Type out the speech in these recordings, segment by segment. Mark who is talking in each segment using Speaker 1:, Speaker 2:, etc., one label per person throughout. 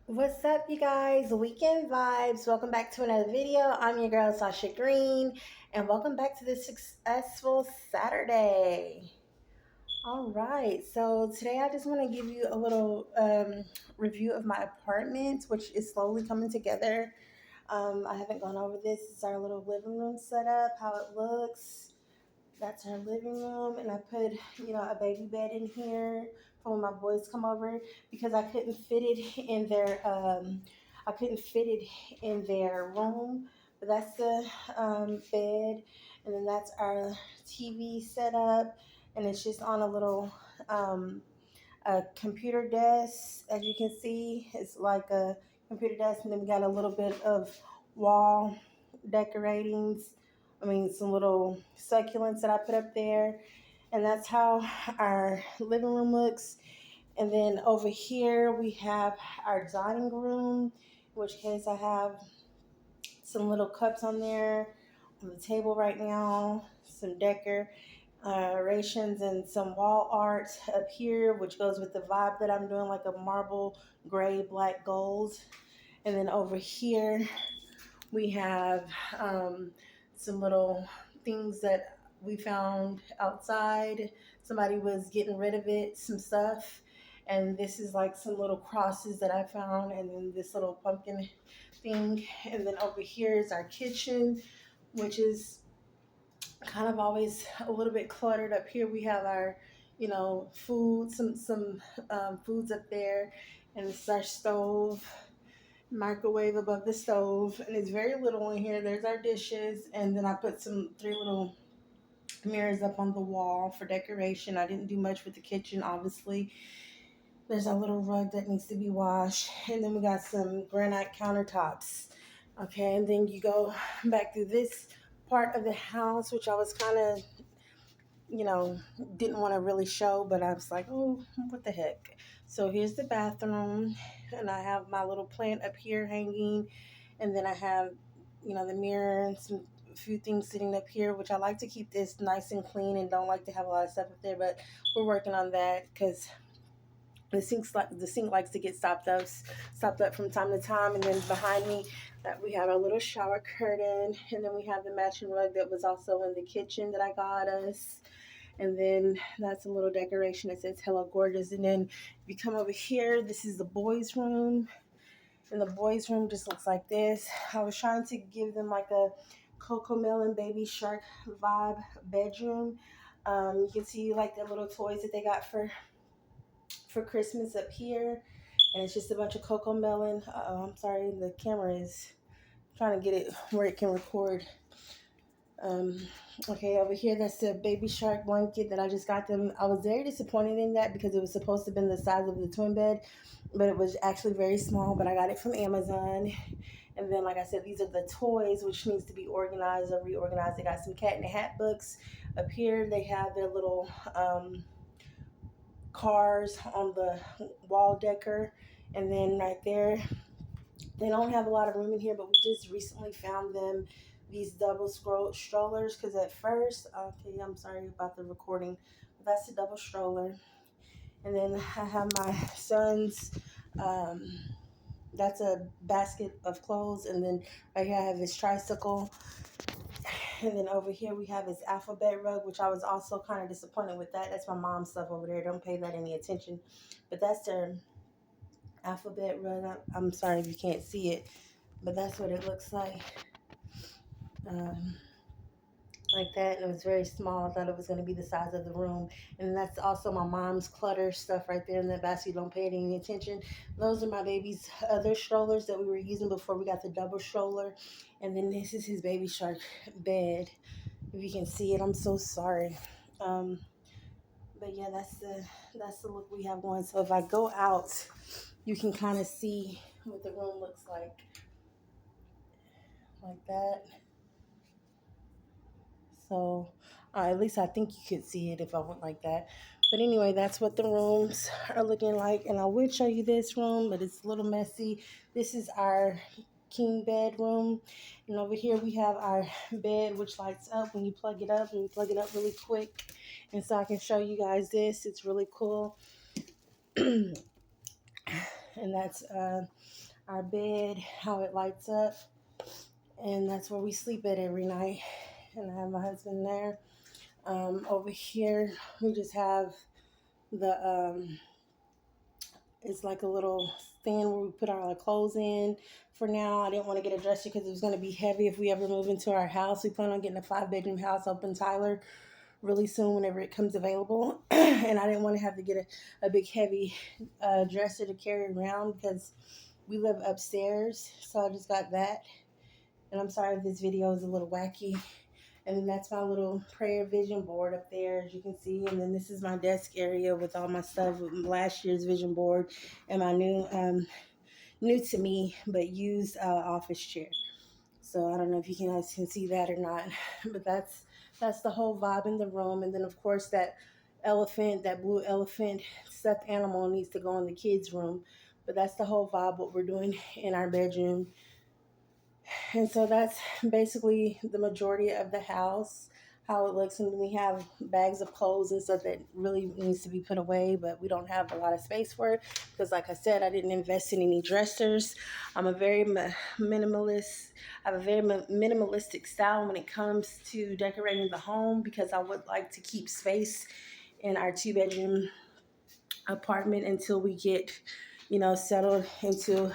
Speaker 1: What's up, you guys? Weekend vibes. Welcome back to another video. I'm your girl, Sasha Green, and welcome back to the Successful Saturday. All right, so today I just want to give you a little review of my apartment, which is slowly coming together. I haven't gone over this. It's our little living room setup, how it looks. That's our living room, and I put a baby bed in here for when my boys come over because I couldn't fit it in their room. But that's the bed, and then that's our TV setup, and it's just on um, a computer desk. As you can see, it's like a computer desk, and then we got a little bit of wall decoratings. I mean, some little succulents that I put up there, and that's how our living room looks. And then over here we have our dining room, in which case I have some little cups on there on the table right now, some decorations and some wall art up here, which goes with the vibe that I'm doing, like a marble gray, black, gold. And then over here we have some little things that we found outside. Somebody was getting rid of it, some stuff. And this is like some little crosses that I found, and then this little pumpkin thing. And then over here is our kitchen, which is kind of always a little bit cluttered. Up here we have our, food, some foods up there, and this is our stove, microwave above the stove, and it's very little in here. There's our dishes, and then I put some three little mirrors up on the wall for decoration. I didn't do much with the kitchen, obviously. There's a little rug that needs to be washed, and then we got some granite countertops. Okay, and then you go back through this part of the house, which I was kind of, you know, didn't want to really show, but I was like, oh, what the heck. So here's the bathroom, and I have my little plant up here hanging, and then I have, the mirror and some a few things sitting up here, which I like to keep this nice and clean and don't like to have a lot of stuff up there, but we're working on that because the sink likes to get stopped up from time to time. And then behind me, that we have our little shower curtain, and then we have the matching rug that was also in the kitchen that I got us. And then that's a little decoration that says "Hello, Gorgeous." And then if you come over here, this is the boys' room, and the boys' room just looks like this. I was trying to give them like a Coco Melon Baby Shark vibe bedroom. You can see like the little toys that they got for Christmas up here, and it's just a bunch of Coco Melon. I'm sorry, the camera is trying to get it where it can record. Um, okay, over here, that's the baby shark blanket that I just got them. I was very disappointed in that because it was supposed to have been the size of the twin bed, but it was actually very small. But I got it from Amazon. And then, like I said, these are the toys, which needs to be organized or reorganized. They got some cat in the hat books up here. They have their little cars on the wall decor, and then right there, they don't have a lot of room in here, but we just recently found them these double scroll strollers, because at first, okay, I'm sorry about the recording, but that's a double stroller. And then I have my son's, um, that's a basket of clothes, and then right here I have his tricycle. And then over here we have his alphabet rug, which I was also kind of disappointed with that. That's my mom's stuff over there. Don't pay that any attention. But that's their alphabet rug. I'm sorry if you can't see it, but that's what it looks like. Um, like that, and it was very small. I thought it was going to be the size of the room. And that's also my mom's clutter stuff right there in that basket. Don't pay it any attention. Those are my baby's other strollers that we were using before we got the double stroller. And then this is his baby shark bed. If you can see it, I'm so sorry. Um, but yeah, that's the look we have going. So if I go out, you can kind of see what the room looks like that. So at least I think you could see it if I went like that. But anyway, that's what the rooms are looking like. And I would show you this room, but it's a little messy. This is our king bedroom. And over here we have our bed, which lights up when you plug it up, and you plug it up really quick. And so I can show you guys this. It's really cool. And and that's our bed, how it lights up, and that's where we sleep at every night. And I have my husband there. Over here, we just have the it's like a little stand where we put all our clothes in. For now, I didn't want to get a dresser because it was going to be heavy if we ever move into our house. We plan on getting a 5-bedroom house up in Tyler really soon whenever it comes available. And I didn't want to have to get a big heavy dresser to carry around because we live upstairs. So I just got that. And I'm sorry if this video is a little wacky. And then that's my little prayer vision board up there, as you can see. And then this is my desk area with all my stuff, with last year's vision board and my new to me but used office chair. So I don't know if you guys can see that or not, but that's the whole vibe in the room. And then of course that elephant, that blue elephant stuffed animal needs to go in the kids' room. But that's the whole vibe what we're doing in our bedroom. And so that's basically the majority of the house, how it looks. And we have bags of clothes and stuff that really needs to be put away, but we don't have a lot of space for it because, like I said, I didn't invest in any dressers. I'm a very minimalist. I have a very minimalistic style when it comes to decorating the home because I would like to keep space in our 2-bedroom apartment until we get, settled into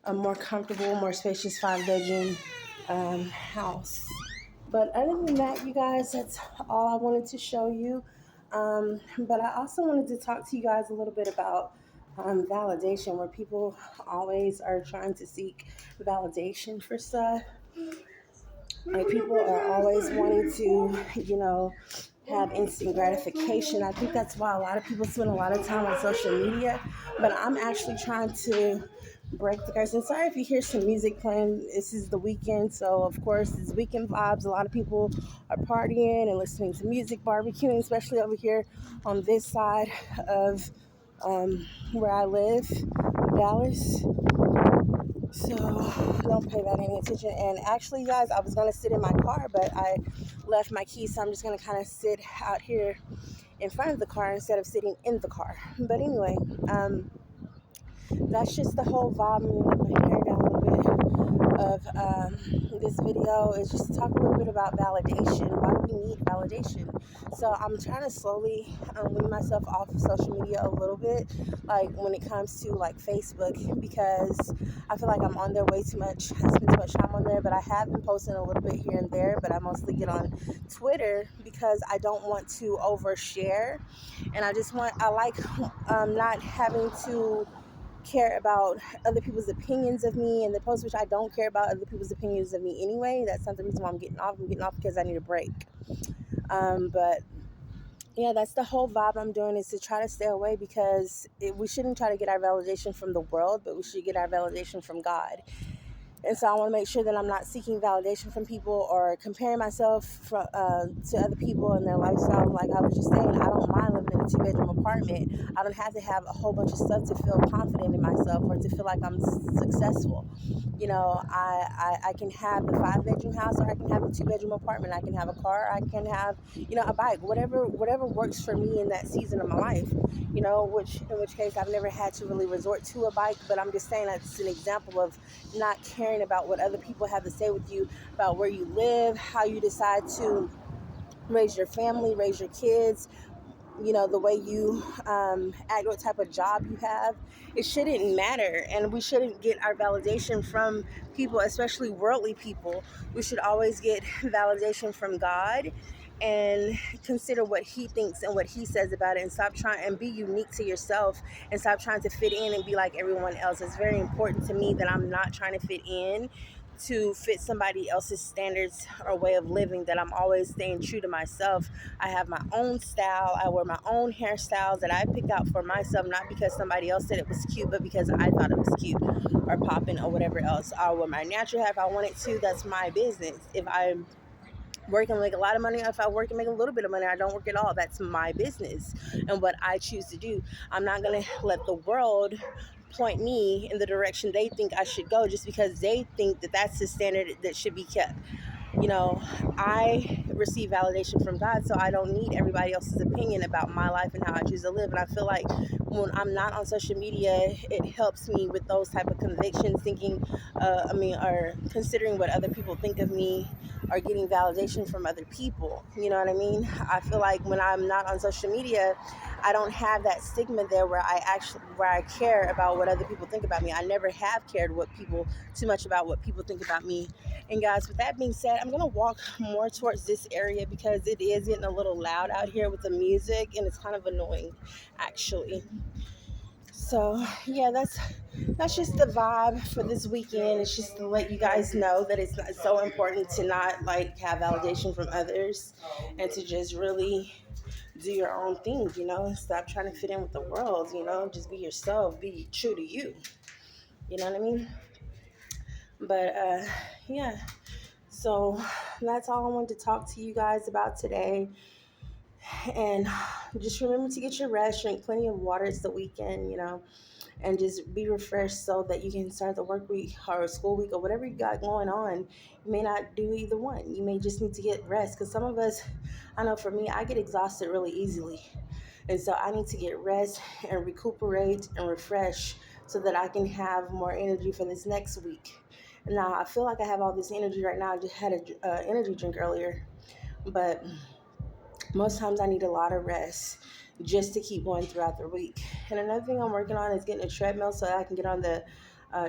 Speaker 1: a more comfortable, more spacious 5-bedroom house. But other than that, you guys, that's all I wanted to show you. But I also wanted to talk to you guys a little bit about validation, where people always are trying to seek validation for stuff. Like people are always wanting to, have instant gratification. I think that's why a lot of people spend a lot of time on social media. But I'm actually trying to break the curse. And sorry if you hear some music playing. This is the weekend, so of course it's weekend vibes. A lot of people are partying and listening to music, barbecuing, especially over here on this side of where I live, Dallas. So don't pay that any attention. And actually, you guys, I was gonna sit in my car, but I left my keys, so I'm just gonna kind of sit out here in front of the car instead of sitting in the car. But anyway, that's just the whole vibe. I'm gonna let my hair down a little bit of this video is just to talk a little bit about validation. Why do we need validation? So I'm trying to slowly wean myself off of social media a little bit, like when it comes to like Facebook, because I feel like I'm on there way too much. I spend too much time on there, but I have been posting a little bit here and there, but I mostly get on Twitter because I don't want to overshare, and I like not having to care about other people's opinions of me and the post, which I don't care about other people's opinions of me anyway. That's not the reason why I'm getting off. I'm getting off because I need a break. But yeah, that's the whole vibe I'm doing, is to try to stay away, because we shouldn't try to get our validation from the world, but we should get our validation from God. And so I want to make sure that I'm not seeking validation from people or comparing myself to other people and their lifestyle. Like I was just saying, I don't mind living in a 2-bedroom apartment. I don't have to have a whole bunch of stuff to feel confident in myself or to feel like I'm successful. I can have the 5-bedroom house, or I can have a 2-bedroom apartment. I can have a car, I can have, a bike, whatever works for me in that season of my life. In which case I've never had to really resort to a bike, but I'm just saying that's an example of not caring about what other people have to say with you about where you live, how you decide to raise your family, raise your kids, the way you act, what type of job you have. It shouldn't matter, and we shouldn't get our validation from people, especially worldly people. We should always get validation from God and consider what he thinks and what he says about it, and stop trying and be unique to yourself, and stop trying to fit in and be like everyone else. It's very important to me that I'm not trying to fit in to fit somebody else's standards or way of living, that I'm always staying true to myself. I have my own style. I wear my own hairstyles that I pick out for myself, not because somebody else said it was cute, but because I thought it was cute or popping or whatever else. I'll wear my natural hair if I wanted to. That's my business. If I work and make a lot of money, if I work and make a little bit of money, I don't work at all, that's my business and what I choose to do. I'm not going to let the world point me in the direction they think I should go just because they think that that's the standard that should be kept. you know, I receive validation from God, so I don't need everybody else's opinion about my life and how I choose to live. And I feel like when I'm not on social media, it helps me with those type of convictions, thinking, or considering what other people think of me, or getting validation from other people. You know what I mean? I feel like when I'm not on social media, I don't have that stigma there where I care about what other people think about me. I never have cared too much about what people think about me. And guys, with that being said, I'm gonna walk more towards this area because it is getting a little loud out here with the music, and it's kind of annoying, actually. So yeah, that's just the vibe for this weekend. It's just to let you guys know that it's not so important to not like have validation from others, and to just really do your own thing, and stop trying to fit in with the world, just be yourself, be true to you. You know what I mean? But yeah. So that's all I wanted to talk to you guys about today. And just remember to get your rest, drink plenty of water. It's the weekend, and just be refreshed so that you can start the work week or school week or whatever you got going on. You may not do either one. You may just need to get rest, because some of us, I know for me, I get exhausted really easily. And so I need to get rest and recuperate and refresh so that I can have more energy for this next week. Now, I feel like I have all this energy right now. I just had an energy drink earlier, but most times I need a lot of rest just to keep going throughout the week. And another thing I'm working on is getting a treadmill so that I can get on the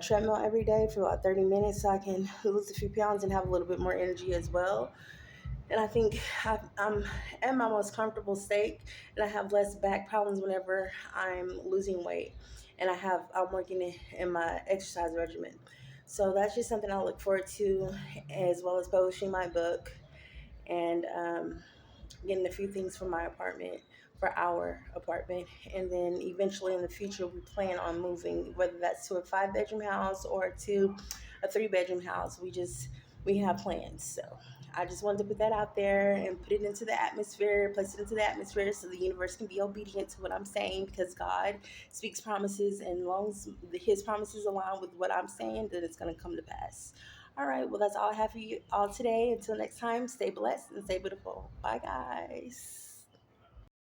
Speaker 1: treadmill every day for about 30 minutes so I can lose a few pounds and have a little bit more energy as well. And I think I'm at my most comfortable state, and I have less back problems whenever I'm losing weight, and I'm working in my exercise regimen. So that's just something I look forward to, as well as publishing my book, and getting a few things for my apartment, for our apartment. And then eventually in the future, we plan on moving, whether that's to a 5-bedroom house or to a 3-bedroom house. We have plans. So I just wanted to put that out there and put it into the atmosphere, place it into the atmosphere so the universe can be obedient to what I'm saying, because God speaks promises, and as long as his promises align with what I'm saying, then it's going to come to pass. All right, well, that's all I have for you all today. Until next time, stay blessed and stay beautiful. Bye, guys.